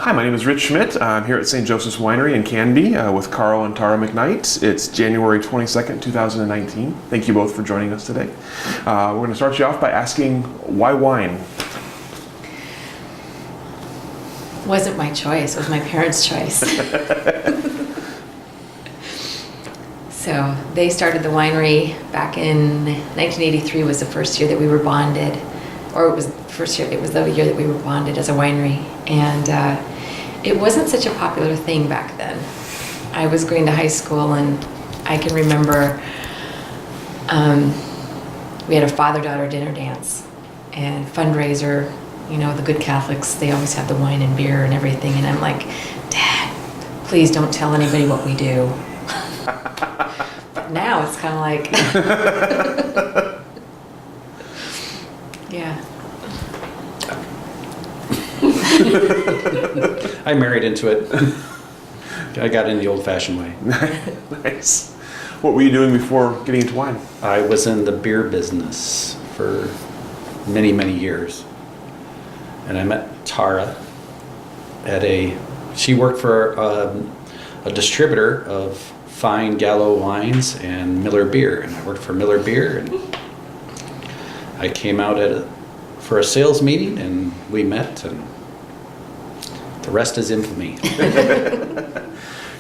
Hi, my name is Rich Schmidt. I'm here at St. Joseph's Winery in Canby with Carl and Tara McKnight. It's January 22nd, 2019. Thank you both for joining us today. We're going to start you off by asking, why wine? Wasn't my choice, it was my parents' choice. So they started the winery back in 1983 was the first year that we were bonded, or it was the year that we were bonded as a winery. And it wasn't such a popular thing back then. I was going to high school and I can remember we had a father-daughter dinner dance and fundraiser. You know, the good Catholics, they always have the wine and beer and everything. And I'm like, Dad, please don't tell anybody what we do. But now it's kind of like, yeah. I married into it. I got in the old-fashioned way. Nice. What were you doing before getting into wine? I was in the beer business for many, many years. And I met Tara she worked for a distributor of fine Gallo wines and Miller beer. And I worked for Miller beer, and I came out for a sales meeting and we met, and the rest is infamy.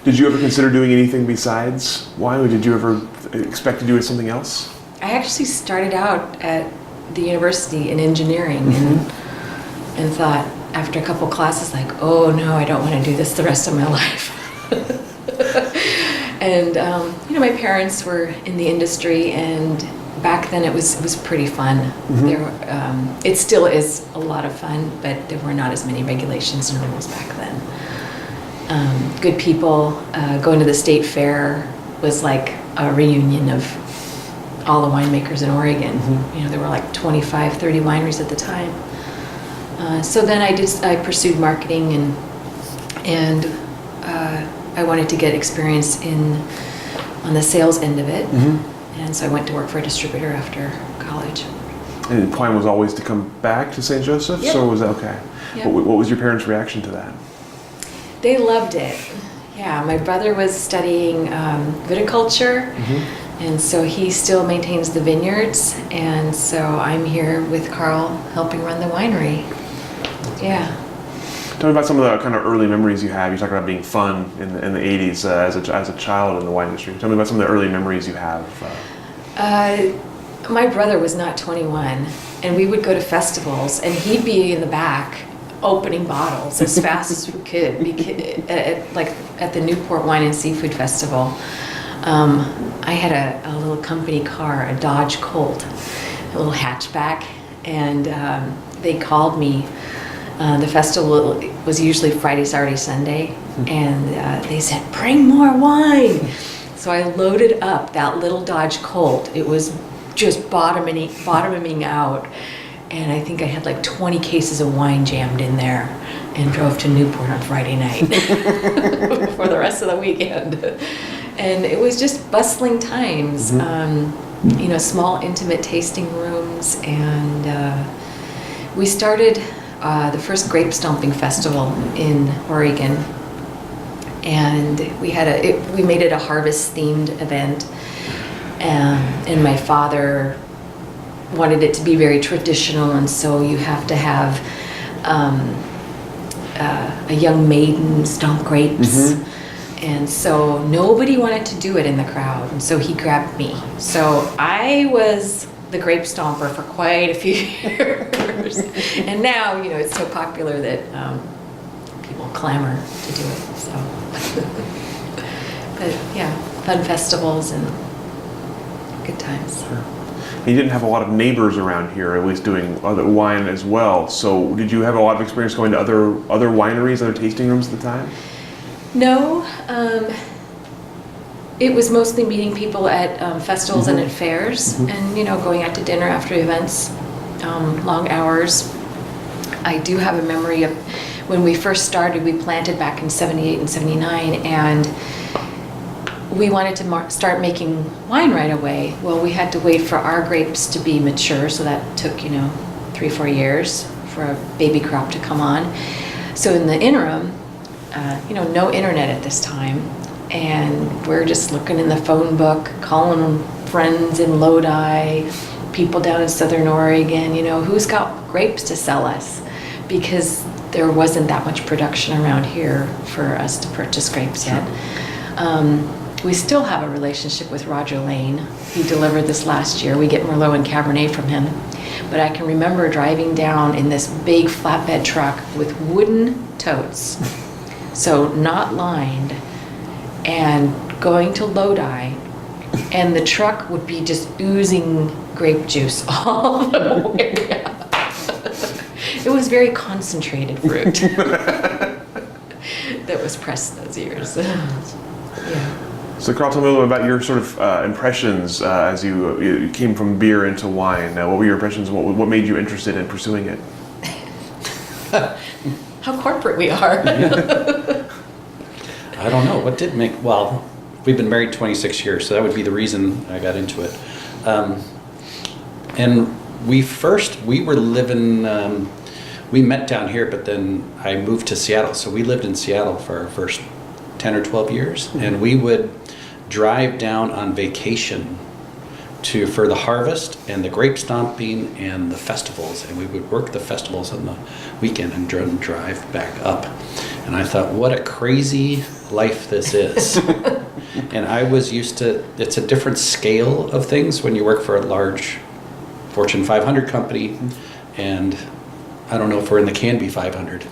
Did you ever consider doing anything besides wine, or did you ever expect to do something else? I actually started out at the university in engineering and thought after a couple classes like, oh no, I don't want to do this the rest of my life. And you know, my parents were in the industry, and back then it was pretty fun. It still is a lot of fun, but there were not as many regulations and rules back then. Good people. Going to the state fair was like a reunion of all the winemakers in Oregon. You know, there were like 25, 30 wineries at the time. So then I pursued marketing, and I wanted to get experience on the sales end of it. And so I went to work for a distributor after college. And the plan was always to come back to St. Joseph's? Yep. Or was that okay? Yep. What was your parents' reaction to that? They loved it. Yeah, my brother was studying viticulture, and so he still maintains the vineyards, and so I'm here with Carl helping run the winery. Yeah. Tell me about some of the kind of early memories you have. You talk about being fun in the 80s as a child in the wine industry. Tell me about some of the early memories you have. My brother was not 21, and we would go to festivals, and he'd be in the back opening bottles as fast as we could. At the Newport Wine and Seafood Festival, I had a little company car, a Dodge Colt, a little hatchback, and they called me. The festival was usually Friday, Saturday, Sunday, and they said, bring more wine. So I loaded up that little Dodge Colt. It was just bottoming out, and I think I had like 20 cases of wine jammed in there, and drove to Newport on Friday night for the rest of the weekend. And it was just bustling times, you know, small intimate tasting rooms, and we started the first grape stomping festival in Oregon, and we made it a harvest themed event, and my father wanted it to be very traditional, and so you have to have a young maiden stomp grapes, and so nobody wanted to do it in the crowd, and so he grabbed me. So I was the grape stomper for quite a few years. And now, you know, it's so popular that people clamor to do it, so. But yeah, fun festivals and good times. Sure. You didn't have a lot of neighbors around here, at least doing other wine as well. So did you have a lot of experience going to other wineries, other tasting rooms at the time? No. It was mostly meeting people at festivals and at fairs, and you know, going out to dinner after events, long hours. I do have a memory of when we first started. We planted back in '78 and '79, and we wanted to start making wine right away. Well, we had to wait for our grapes to be mature, so that took 3-4 years for a baby crop to come on. So in the interim, no internet at this time, and we're just looking in the phone book, calling friends in Lodi, people down in Southern Oregon, who's got grapes to sell us, because there wasn't that much production around here for us to purchase grapes yet. We still have a relationship with Roger Lane. He delivered this last year. We get Merlot and Cabernet from him. But I can remember driving down in this big flatbed truck with wooden totes, so not lined, and going to Lodi, and the truck would be just oozing grape juice all the way up. It was very concentrated fruit that was pressed those years. Yeah. So Carl, tell me a little bit about your sort of impressions as you came from beer into wine. What were your impressions? What made you interested in pursuing it? How corporate we are. I don't know. What did make... Well, we've been married 26 years, so that would be the reason I got into it. And we were living... we met down here, but then I moved to Seattle. So we lived in Seattle for our first 10 or 12 years. Mm-hmm. And we would drive down on vacation for the harvest and the grape stomping and the festivals. And we would work the festivals on the weekend and drive back up. And I thought, what a crazy life this is. And I was used to, it's a different scale of things when you work for a large Fortune 500 company. And I don't know if we're in the Canby 500.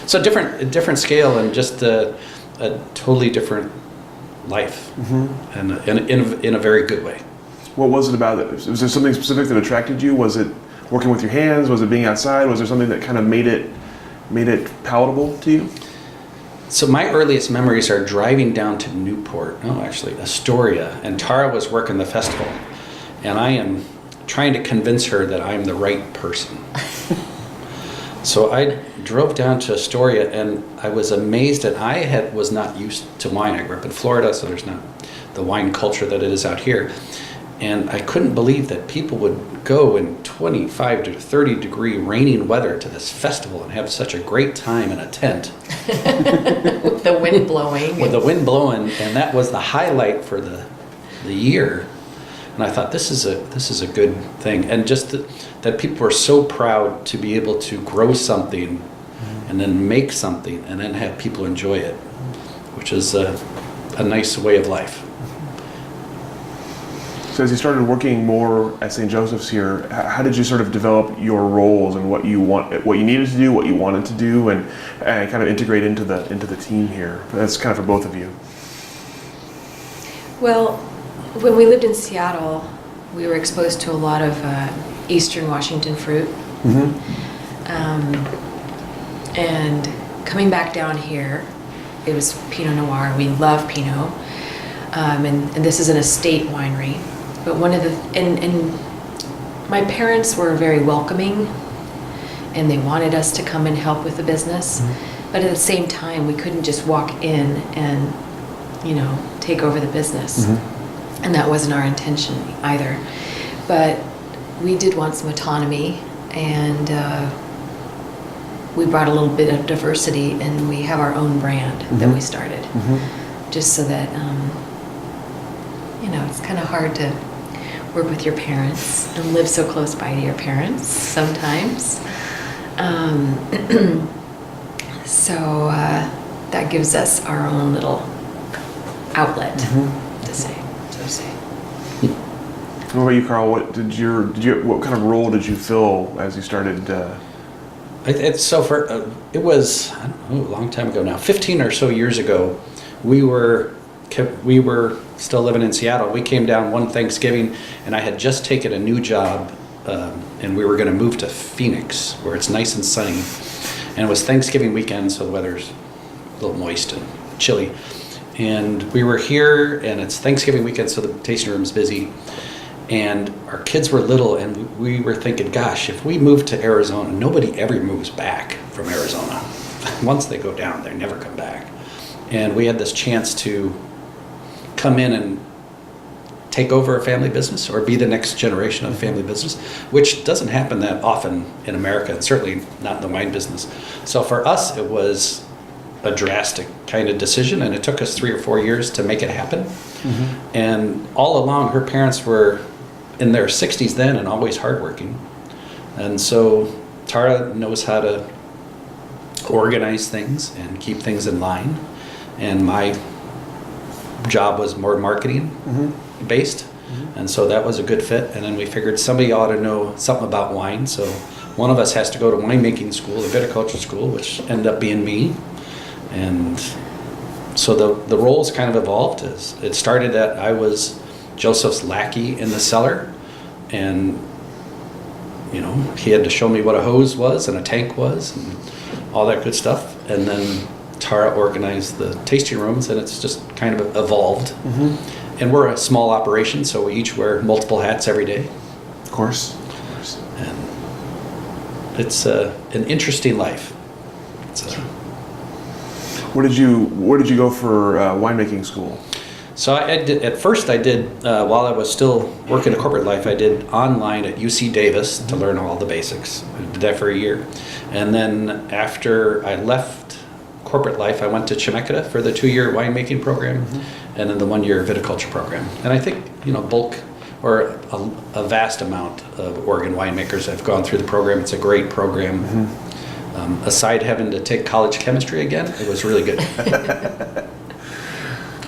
So a different scale and just a totally different life, mm-hmm. and in a very good way. What was it about it? Was there something specific that attracted you? Was it working with your hands? Was it being outside? Was there something that kind of made it palatable to you? So my earliest memories are driving down to Astoria, and Tara was working the festival, and I am trying to convince her that I'm the right person. So I drove down to Astoria, and I was amazed that I was not used to wine. I grew up in Florida, so there's not the wine culture that it is out here. And I couldn't believe that people would go in 25 to 30 degree raining weather to this festival and have such a great time in a tent. With the wind blowing. With the wind blowing, and that was the highlight for the year. And I thought, this is a good thing. And just that people were so proud to be able to grow something and then make something and then have people enjoy it, which is a nice way of life. So as you started working more at St. Joseph's here, how did you sort of develop your roles and what you needed to do, what you wanted to do, and kind of integrate into the team here? That's kind of for both of you. Well, when we lived in Seattle, we were exposed to a lot of Eastern Washington fruit. Mm-hmm. And coming back down here, it was Pinot Noir. We love Pinot. And this is an estate winery. But and my parents were very welcoming, and they wanted us to come and help with the business. Mm-hmm. But at the same time, we couldn't just walk in and, take over the business. Mm-hmm. And that wasn't our intention either. But we did want some autonomy, and we brought a little bit of diversity, and we have our own brand mm-hmm. that we started. Mm-hmm. Just so that, it's kind of hard to work with your parents and live so close by to your parents sometimes. So that gives us our own little outlet mm-hmm. to say. What about you, Carl? What kind of role did you fill as you started? It was, I don't know, a long time ago now, 15 or so years ago. We were still living in Seattle. We came down one Thanksgiving, and I had just taken a new job, and we were going to move to Phoenix, where it's nice and sunny. And it was Thanksgiving weekend, so the weather's a little moist and chilly. And we were here, and it's Thanksgiving weekend, so the tasting room's busy. And our kids were little, and we were thinking, gosh, if we move to Arizona, nobody ever moves back from Arizona. Once they go down, they never come back. And we had this chance to come in and take over a family business or be the next generation of family business, which doesn't happen that often in America, and certainly not in the wine business. So for us, it was a drastic kind of decision, and it took us 3 or 4 years to make it happen. And all along, her parents were in their 60s then and always hardworking. And so Tara knows how to organize things and keep things in line. And my job was more marketing based. And so that was a good fit. And then we figured somebody ought to know something about wine. So one of us has to go to winemaking school, a viticulture school, which ended up being me. And so the roles kind of evolved. As it started that I was Josef's lackey in the cellar, and he had to show me what a hose was and a tank was and all that good stuff. And then Tara organized the tasting rooms, and it's just kind of evolved. And we're a small operation, so we each wear multiple hats every day. Of course. And it's an interesting life. Where did you go for winemaking school? So at first I did, while I was still working a corporate life, I did online at UC Davis to learn all the basics. I did that for a year. And then after I left corporate life, I went to Chemeketa for the 2-year winemaking program and then the 1-year viticulture program. And I think, bulk or a vast amount of Oregon winemakers have gone through the program. It's a great program. Aside having to take college chemistry again, it was really good.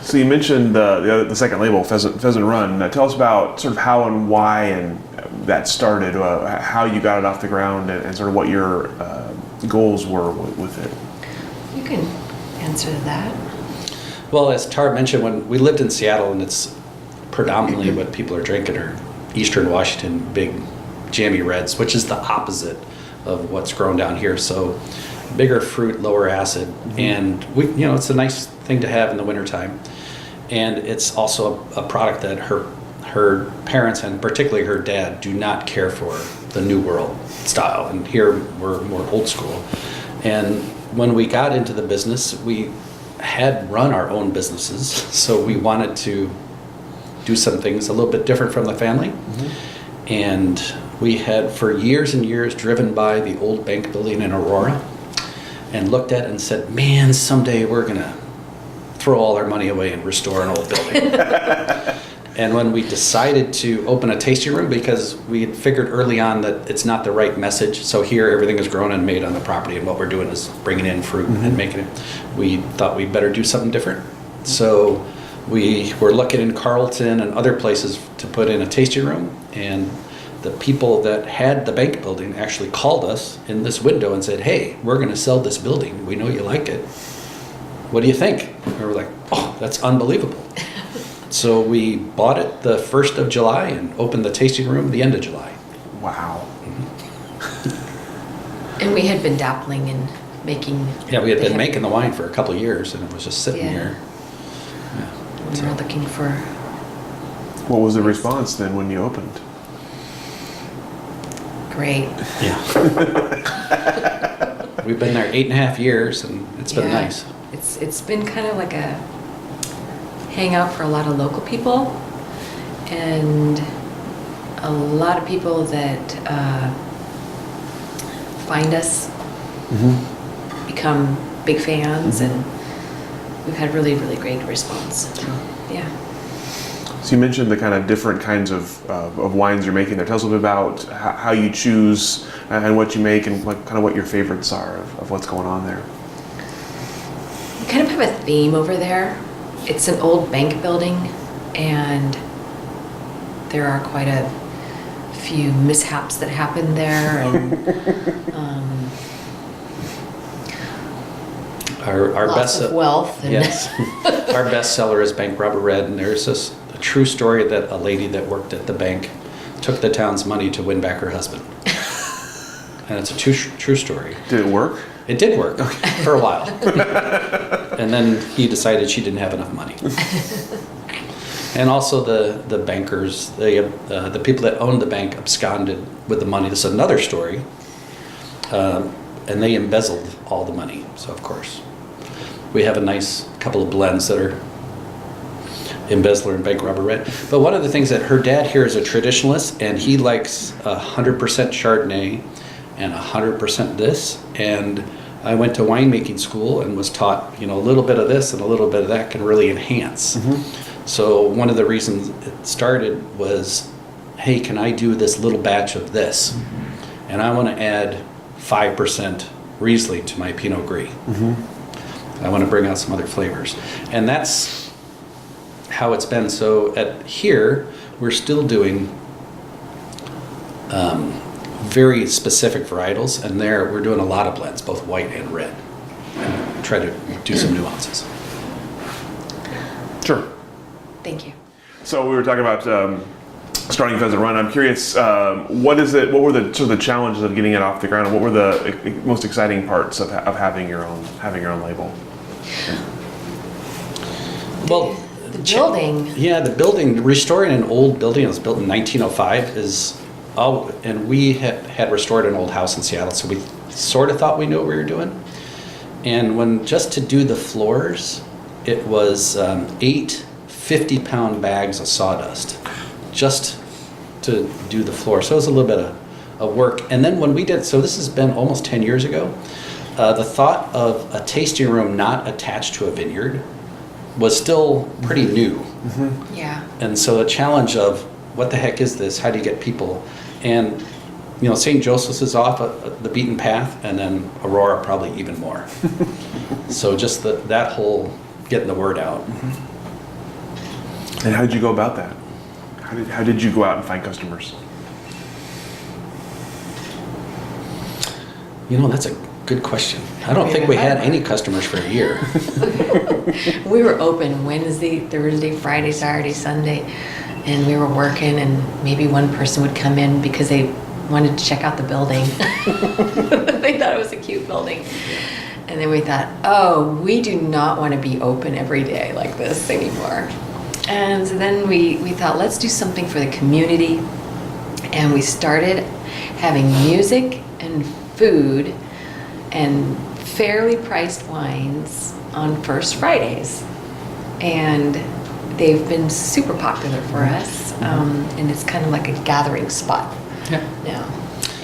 So you mentioned the second label, Pheasant Run. Tell us about sort of how and why and that started, how you got it off the ground, and sort of what your goals were with it. You can answer that. Well, as Tara mentioned, when we lived in Seattle, and it's predominantly what people are drinking are Eastern Washington big jammy reds, which is the opposite of what's grown down here. So bigger fruit, lower acid, and it's a nice thing to have in the wintertime. And it's also a product that her parents, and particularly her dad, do not care for the New World style. And here we're more old school. And when we got into the business, we had run our own businesses, so we wanted to do some things a little bit different from the family. And we had for years and years driven by the old bank building in Aurora and looked at it and said, man, someday we're going to throw all our money away and restore an old building. And when we decided to open a tasting room, because we had figured early on that it's not the right message, so here everything is grown and made on the property, and what we're doing is bringing in fruit and making it, we thought we'd better do something different. So we were looking in Carlton and other places to put in a tasting room, and the people that had the bank building actually called us in this window and said, hey, we're going to sell this building. We know you like it. What do you think? And we were like, oh, that's unbelievable. So we bought it the 1st of July and opened the tasting room the end of July. Wow. And we had been dabbling in making... Yeah, we had been making the wine for a couple of years, and it was just sitting here. Yeah. We were looking for... What was the response then when you opened? Great. Yeah. We've been there 8.5 years, and it's been nice. It's been kind of like a hangout for a lot of local people, and a lot of people that find us become big fans, and we've had really, really great response. Yeah. So you mentioned the kind of different kinds of wines you're making there. Tell us a little bit about how you choose and what you make, and kind of what your favorites are of what's going on there. We kind of have a theme over there. It's an old bank building, and there are quite a few mishaps that happened there. And, our lots best of wealth. And yes, our best seller is Bank Rubber Red, and there's a true story that a lady that worked at the bank took the town's money to win back her husband, and it's a true story. Did it work? It did work for a while, and then he decided she didn't have enough money. And also the bankers, the people that owned the bank absconded with the money. This is another story, and they embezzled all the money. So of course, we have a nice couple of blends that are embezzler and bank robber red. But one of the things that her dad here is a traditionalist, and he likes 100% Chardonnay and 100% this. And I went to winemaking school and was taught, a little bit of this and a little bit of that can really enhance. So one of the reasons it started was, hey, can I do this little batch of this? And I want to add 5% Riesling to my Pinot Gris. I want to bring out some other flavors. And that's how it's been. So here, we're still doing very specific varietals, and there we're doing a lot of blends, both white and red, and try to do some nuances. Sure. Thank you. So we were talking about starting Pheasant Run. I'm curious, what were the sort of the challenges of getting it off the ground, and what were the most exciting parts of having your own label? Well, The building. Yeah, the building, restoring an old building that was built in 1905 and we had restored an old house in Seattle, so we sort of thought we knew what we were doing. And just to do the floors, it was 8 50-pound bags of sawdust just to do the floor. So it was a little bit of work. And then when we did, so this has been almost 10 years ago, the thought of a tasting room not attached to a vineyard was still pretty new. Yeah. And so the challenge of what the heck is this? How do you get people? And St. Joseph's is off the beaten path, and then Aurora probably even more. So just that whole getting the word out. And how did you go about that? How did you go out and find customers? That's a good question. I don't think we had any customers for a year. We were open Wednesday, Thursday, Friday, Saturday, Sunday, and we were working, and maybe one person would come in because they wanted to check out the building. They thought it was a cute building. And then we thought, oh, we do not want to be open every day like this anymore. And so then we thought, let's do something for the community. And we started having music and food and fairly priced wines on First Fridays. And they've been super popular for us. And it's kind of like a gathering spot now.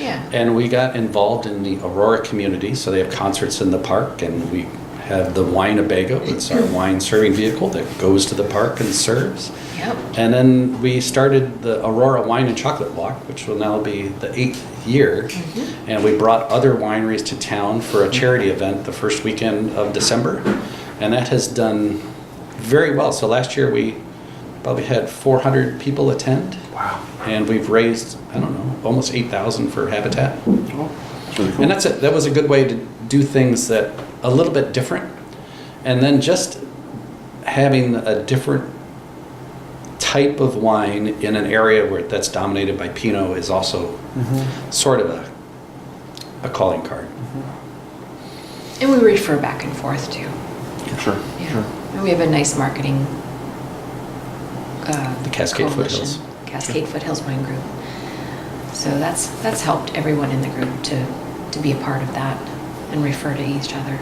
Yeah. And we got involved in the Aurora community, so they have concerts in the park, and we have the Wine-A-Bago. It's our wine serving vehicle that goes to the park and serves. Yep. And then we started the Aurora Wine and Chocolate Walk, which will now be the 8th year. And we brought other wineries to town for a charity event the first weekend of December. And that has done very well. So last year we probably had 400 people attend. Wow. And we've raised, almost 8,000 for Habitat. Oh, that's really cool. And that was a good way to do things that a little bit different. And then just having a different type of wine in an area that's dominated by Pinot is also sort of a calling card. And we refer back and forth too. Sure. Yeah. Sure. And we have a nice marketing The Cascade coalition. Foothills. Cascade Foothills Wine Group. So that's helped everyone in the group to be a part of that and refer to each other.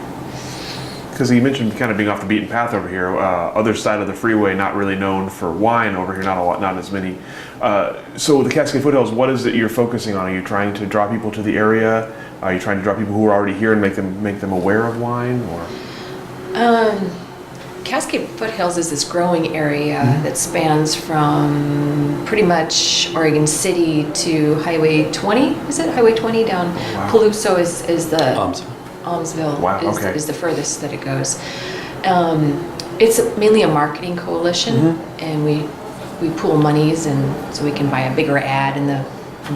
Because you mentioned kind of being off the beaten path over here, other side of the freeway, not really known for wine over here, not as many. So the Cascade Foothills, what is it you're focusing on? Are you trying to draw people to the area? Are you trying to draw people who are already here and make them aware of wine? Or Cascade Foothills is this growing area that spans from pretty much Oregon City to Highway 20. Is it Highway 20 down? wow. Paluso is the Almsville. Wow, is, okay. is the furthest that it goes. It's mainly a marketing coalition, and we pool monies, and so we can buy a bigger ad in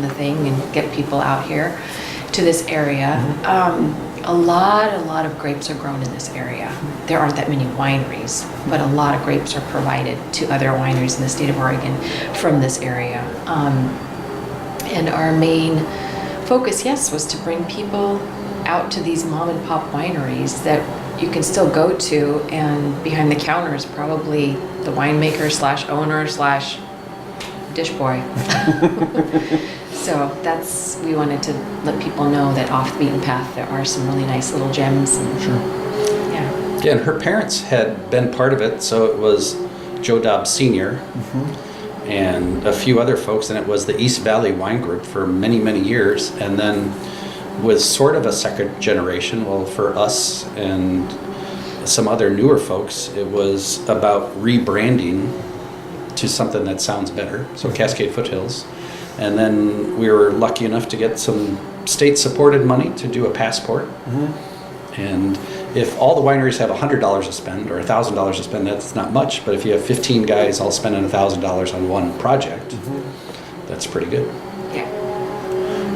the thing and get people out here to this area. A lot of grapes are grown in this area. There aren't that many wineries, but a lot of grapes are provided to other wineries in the state of Oregon from this area. And our main focus, yes, was to bring people out to these mom and pop wineries that you can still go to, and behind the counter is probably the winemaker / owner / dish boy. So we wanted to let people know that off the beaten path there are some really nice little gems. And, Sure. yeah. Yeah, and her parents had been part of it, so it was Joe Dobbs Sr. And a few other folks, and it was the East Valley Wine Group for many, many years, and then was sort of a second generation. Well, for us and some other newer folks, it was about rebranding to something that sounds better, so Cascade Foothills. And then we were lucky enough to get some state-supported money to do a passport. And if all the wineries have $100 to spend or $1,000 to spend, that's not much. But if you have 15 guys all spending $1,000 on one project, that's pretty good. Yeah.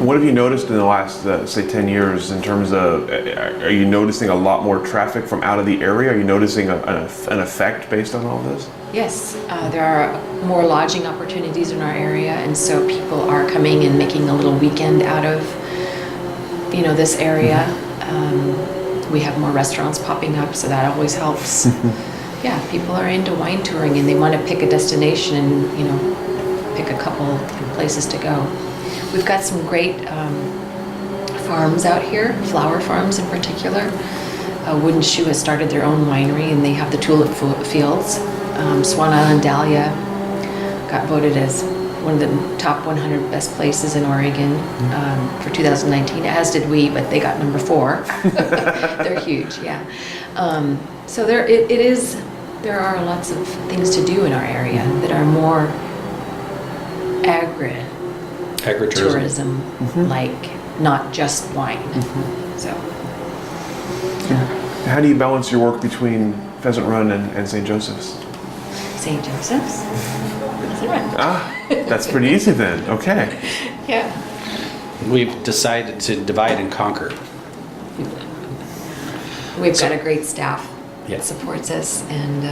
What have you noticed in the last, say, 10 years in terms of, are you noticing a lot more traffic from out of the area? Are you noticing an effect based on all this? Yes, there are more lodging opportunities in our area, and so people are coming and making a little weekend out of, this area. We have more restaurants popping up, so that always helps. Yeah, people are into wine touring and they want to pick a destination and, pick a couple places to go. We've got some great farms out here, flower farms in particular. Wooden Shoe has started their own winery and they have the tulip fields. Swan Island Dahlia got voted as one of the top 100 best places in Oregon for 2019, as did we, but they got number 4. They're huge, yeah. So there are lots of things to do in our area that are more agritourism, like not just wine. So, yeah. How do you balance your work between Pheasant Run and St. Joseph's? St. Joseph's? Pheasant Run. That's pretty easy then. Okay. Yeah. We've decided to divide and conquer. We've got a great staff Yeah. that supports us, and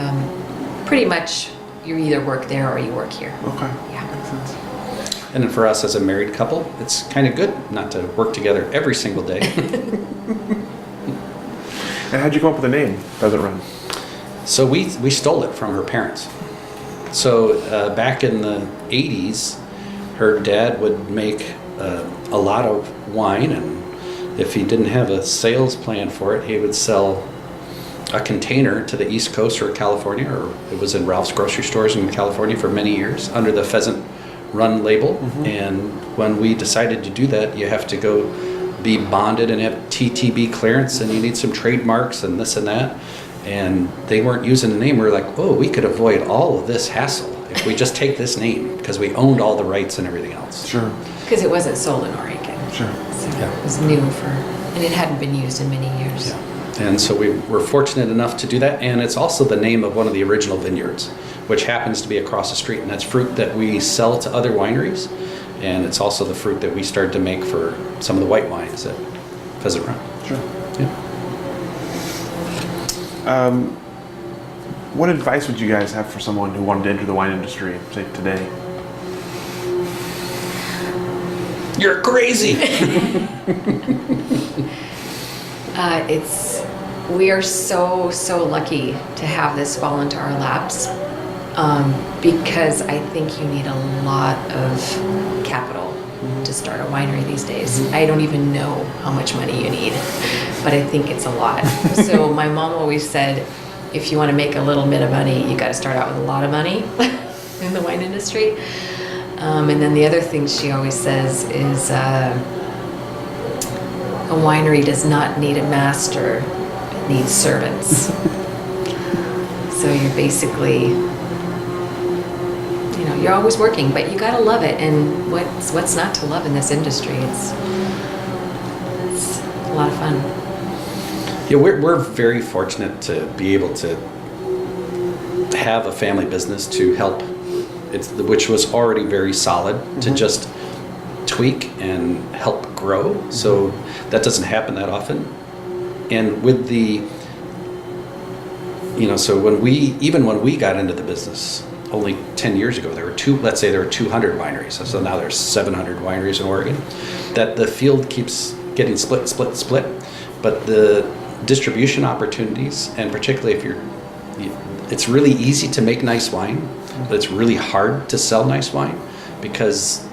pretty much you either work there or you work here. Okay. Yeah. Makes sense. And then for us as a married couple, it's kind of good not to work together every single day. And how'd you come up with the name, Pheasant Run? So we stole it from her parents. So back in the 80s, her dad would make a lot of wine, and if he didn't have a sales plan for it, he would sell a container to the East Coast or California, or it was in Ralph's grocery stores in California for many years under the Pheasant Run label. And when we decided to do that, you have to go be bonded and have TTB clearance, and you need some trademarks and this and that. And they weren't using the name. We were like, oh, we could avoid all of this hassle if we just take this name, because we owned all the rights and everything else. Sure. Because it wasn't sold in Oregon. Sure. So Yeah. it was new and it hadn't been used in many years. Yeah. And so we were fortunate enough to do that. And it's also the name of one of the original vineyards, which happens to be across the street. And that's fruit that we sell to other wineries. And it's also the fruit that we started to make for some of the white wines at Pheasant Run. Sure. Yeah. What advice would you guys have for someone who wanted to enter the wine industry, say, today? You're crazy! We are so lucky to have this fall into our laps, because I think you need a lot of capital to start a winery these days. I don't even know how much money you need, but I think it's a lot. So my mom always said, if you want to make a little bit of money, you got to start out with a lot of money in the wine industry. And then the other thing she always says is a winery does not need a master, it needs servants. So you're basically, you're always working, but you gotta love it. And what's not to love in this industry? It's a lot of fun. Yeah, we're very fortunate to be able to have a family business to help, which was already very solid, to just tweak and help grow. So that doesn't happen that often. And with the, so when we got into the business only 10 years ago, there were 200 wineries. So now there's 700 wineries in Oregon. That the field keeps getting split. But the distribution opportunities, and particularly if it's really easy to make nice wine, but it's really hard to sell nice wine because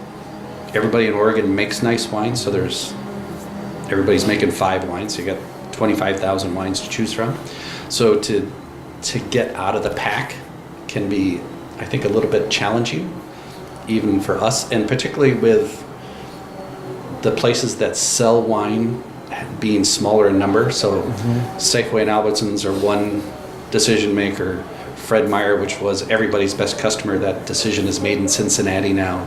everybody in Oregon makes nice wine. So everybody's making 5 wines. So you got 25,000 wines to choose from. So to get out of the pack can be, I think, a little bit challenging, even for us, and particularly with the places that sell wine being smaller in number. So Safeway and Albertsons are one decision maker. Fred Meyer, which was everybody's best customer, that decision is made in Cincinnati now.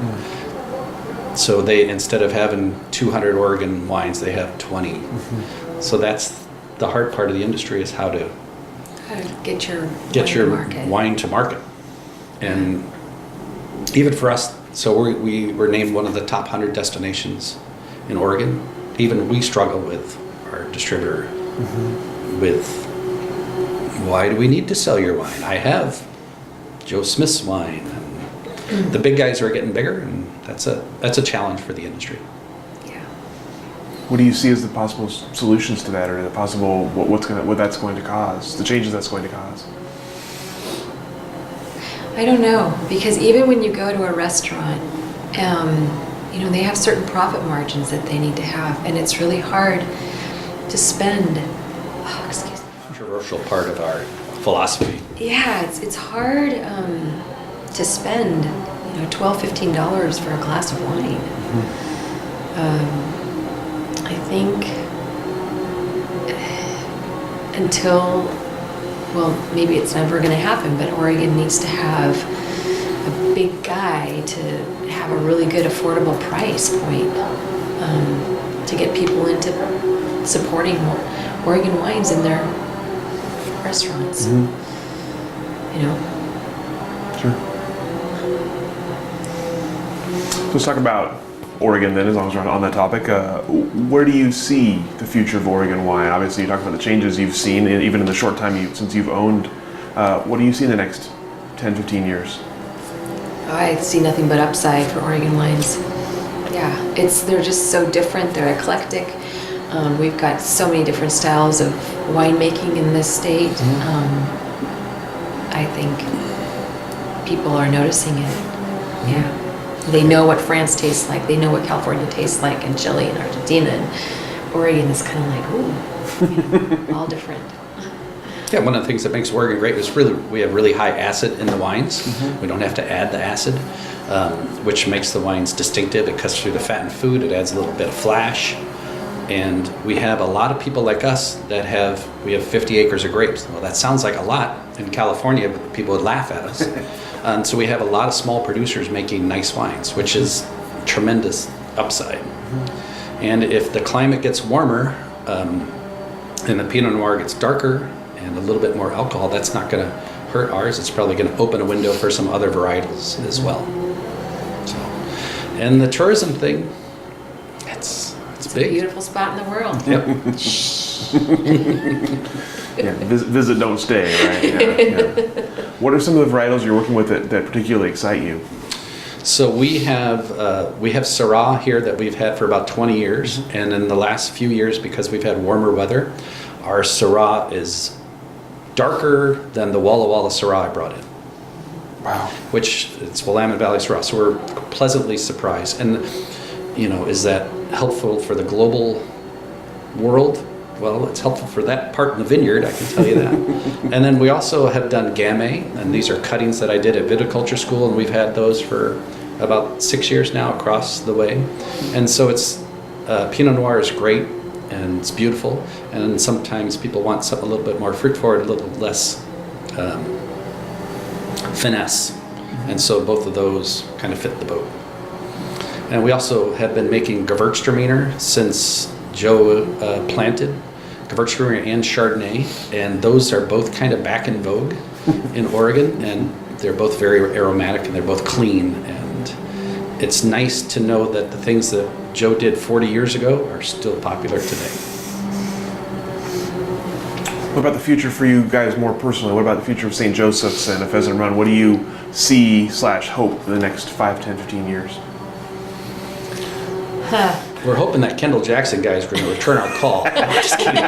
So they, instead of having 200 Oregon wines, they have 20. So that's the hard part of the industry, is how to get your wine to market. And even for us, so we were named one of the top 100 destinations in Oregon. Even we struggle with our distributor with, why do we need to sell your wine? I have Joe Smith's wine. And the big guys are getting bigger, and that's a challenge for the industry. Yeah. What do you see as the possible solutions to that, or the possible what that's going to cause, the changes that's going to cause? I don't know, because even when you go to a restaurant, they have certain profit margins that they need to have, and it's really hard to spend. Oh, excuse me. Controversial part of our philosophy. Yeah, it's hard to spend, $12-15 for a glass of wine. I think until, maybe it's never going to happen, but Oregon needs to have a big guy to have a really good affordable price point to get people into supporting Oregon wines in their restaurants. Sure. So let's talk about Oregon then, as long as we're on that topic. Where do you see the future of Oregon wine? Obviously, you talked about the changes you've seen, even in the short time since you've owned. What do you see in the next 10, 15 years? I see nothing but upside for Oregon wines. Yeah, they're just so different. They're eclectic. We've got so many different styles of winemaking in this state. I think people are noticing it. Yeah. They know what France tastes like. They know what California tastes like, and Chile and Argentina. And Oregon is kind of like, ooh, all different. Yeah, one of the things that makes Oregon great is we have really high acid in the wines. We don't have to add the acid, which makes the wines distinctive. It cuts through the fat and food. It adds a little bit of flash. And we have a lot of people like us that we have 50 acres of grapes. Well, that sounds like a lot in California, but people would laugh at us. And so we have a lot of small producers making nice wines, which is tremendous upside. And if the climate gets warmer and the Pinot Noir gets darker and a little bit more alcohol, that's not going to hurt ours. It's probably going to open a window for some other varietals as well. So, and the tourism thing, it's big. A beautiful spot in the world. Yep. Yeah, visit, don't stay, right? Yeah. What are some of the varietals you're working with that particularly excite you? So we have Syrah here that we've had for about 20 years, and in the last few years, because we've had warmer weather, our Syrah is darker than the Walla Walla Syrah I brought in. Wow. Which it's Willamette Valley Syrah, so we're pleasantly surprised. And is that helpful for the global world? Well, it's helpful for that part in the vineyard, I can tell you that. And then we also have done Gamay, and these are cuttings that I did at viticulture school, and we've had those for about 6 years now across the way. And so it's Pinot Noir is great, and it's beautiful, and sometimes people want something a little bit more fruit forward, a little less finesse. And so both of those kind of fit the boat. And we also have been making Gewürztraminer since Joe planted Gewürztraminer and Chardonnay, and those are both kind of back in vogue in Oregon, and they're both very aromatic and they're both clean. And it's nice to know that the things that Joe did 40 years ago are still popular today. What about the future for you guys more personally? What about the future of St. Joseph's and a Pheasant Run? What do you see/hope for the next 5, 10, 15 years? We're hoping that Kendall Jackson guy is going to return our call. I'm just kidding.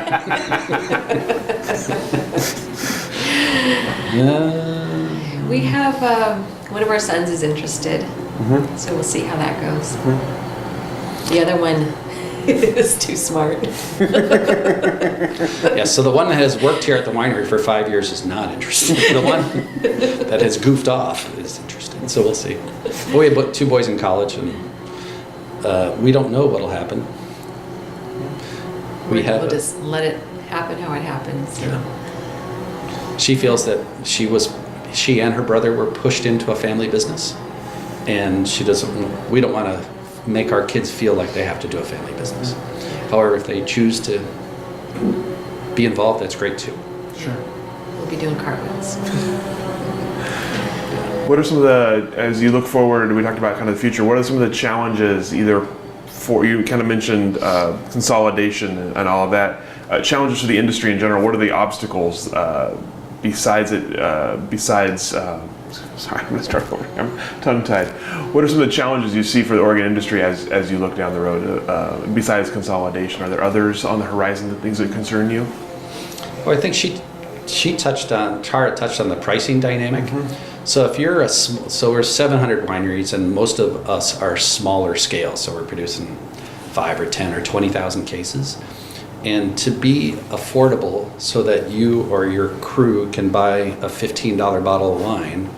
We have one of our sons is interested, so we'll see how that goes. The other one It's too smart. Yeah, so the one that has worked here at the winery for 5 years is not interesting. The one that has goofed off is interesting. So we'll see. We have 2 boys in college, and we don't know what'll happen. We'll just let it happen how it happens. Yeah. She feels that she and her brother were pushed into a family business, and we don't want to make our kids feel like they have to do a family business. However, if they choose to be involved, that's great too. Sure. We'll be doing cartwheels. What are some of the, as you look forward, we talked about kind of the future, what are some of the challenges either for, you kind of mentioned consolidation and all of that, challenges for the industry in general, what are the obstacles besides, sorry, I'm going to start over. I'm tongue-tied. What are some of the challenges you see for the Oregon industry as you look down the road, besides consolidation? Are there others on the horizon, things that concern you? Well, I think Tara touched on the pricing dynamic. So if you're so we're 700 wineries, and most of us are smaller scale, so we're producing 5 or 10 or 20,000 cases. And to be affordable so that you or your crew can buy a $15 bottle of wine,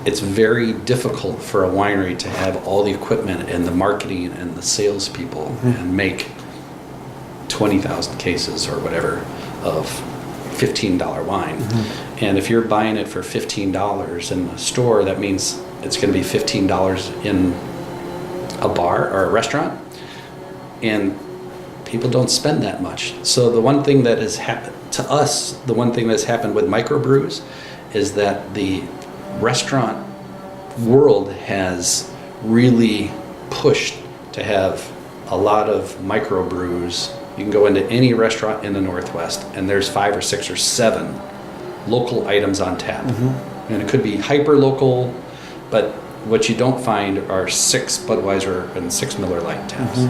it's very difficult for a winery to have all the equipment and the marketing and the salespeople and make 20,000 cases or whatever of $15 wine. And if you're buying it for $15 in a store, that means it's going to be $15 in a bar or a restaurant. And people don't spend that much. So the one thing that has happened to us, the one thing that's happened with microbrews is that the restaurant world has really pushed to have a lot of microbrews. You can go into any restaurant in the Northwest and there's 5 or 6 or 7 local items on tap. And it could be hyper local, but what you don't find are 6 Budweiser and 6 Miller Lite taps.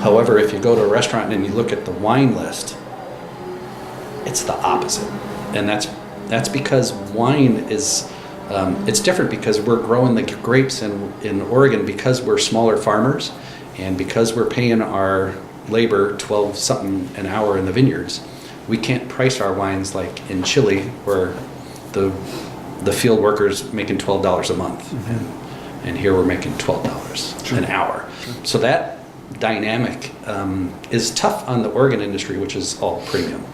However, if you go to a restaurant and you look at the wine list, it's the opposite. And that's because wine is, it's different because we're growing the grapes in Oregon because we're smaller farmers and because we're paying our labor 12 something an hour in the vineyards. We can't price our wines like in Chile where the field workers making $12 a month. And here we're making $12 an hour. So that dynamic is tough on the Oregon industry, which is all premium.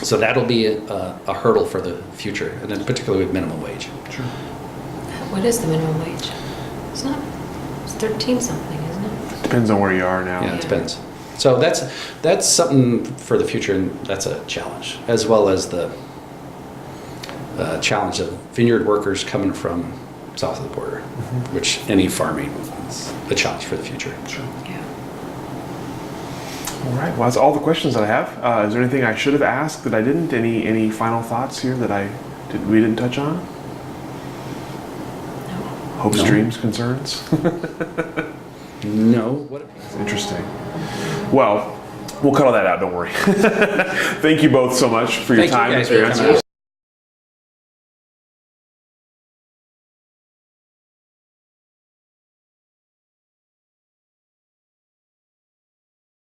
So that'll be a hurdle for the future, and then particularly with minimum wage. Sure. What is the minimum wage? It's 13 something, isn't it? Depends on where you are now. Yeah, it depends. So that's something for the future, and that's a challenge, as well as the challenge of vineyard workers coming from south of the border, which any farming is a challenge for the future. Sure. Yeah. All right. Well, that's all the questions that I have. Is there anything I should have asked that I didn't? Any final thoughts here that we didn't touch on? No. Hopes, No. dreams, concerns? No. What? Interesting. Well, we'll cut all that out. Don't worry. Thank you both so much for your Thank you time and guys for your for coming answers.